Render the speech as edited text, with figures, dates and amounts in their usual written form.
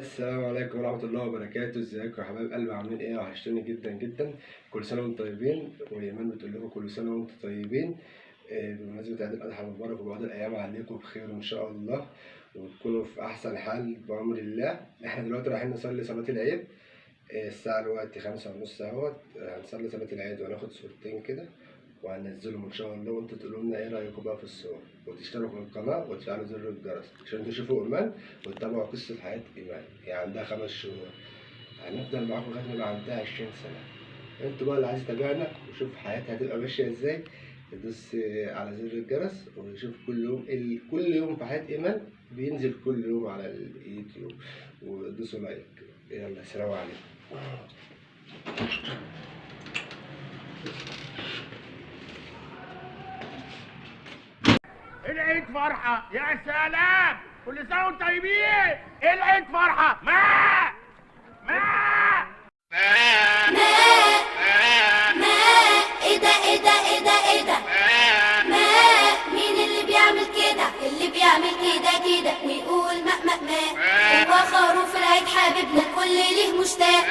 السلام عليكم ورحمة الله وبركاته. ازيكم يا حبايب قلبي؟ عاملين ايه؟ وحشتوني جدا جدا. كل سنة وانتم طيبين، وإيمان بتقول لكم كل سنة وانتم طيبين. بمناسبة عيد الأضحى المبارك، وبعد الأيام عليكم بخير إن شاء الله، وتكونوا في أحسن حال بأمر الله. احنا دلوقتي رايحين نصلي صلاة العيد. الساعة دلوقتي 5:30 اهوت. هنصلي صلاة العيد وهناخد صورتين كده وهننزلهم ان شاء الله، وانتوا تقولوا لنا ايه رايكم بقى في الصور، وتشتركوا في القناه وتفعلوا زر الجرس عشان تشوفوا ايمان وتتابعوا قصه حياه ايمان. هي عندها 5 شهور، هنفضل معاكم لغايه ما يبقى عندها 20 سنه. انتوا بقى اللي عايز يتابعنا ويشوف حياتها هتبقى ماشيه ازاي، يدوس على زر الجرس ويشوف كل يوم كل يوم في حياه ايمان بينزل كل يوم على اليوتيوب، ودوسوا لايك. يلا سلام عليكم. العيد فرحة يا سلام، كل سنة وانتم طيبين. العيد فرحة ما ايه ده ايه ده ايه ده ايه ده ما مين اللي بيعمل كده، اللي بيعمل كده ويقول ما هو خروف العيد حبيبنا الكل ليه مشتاق.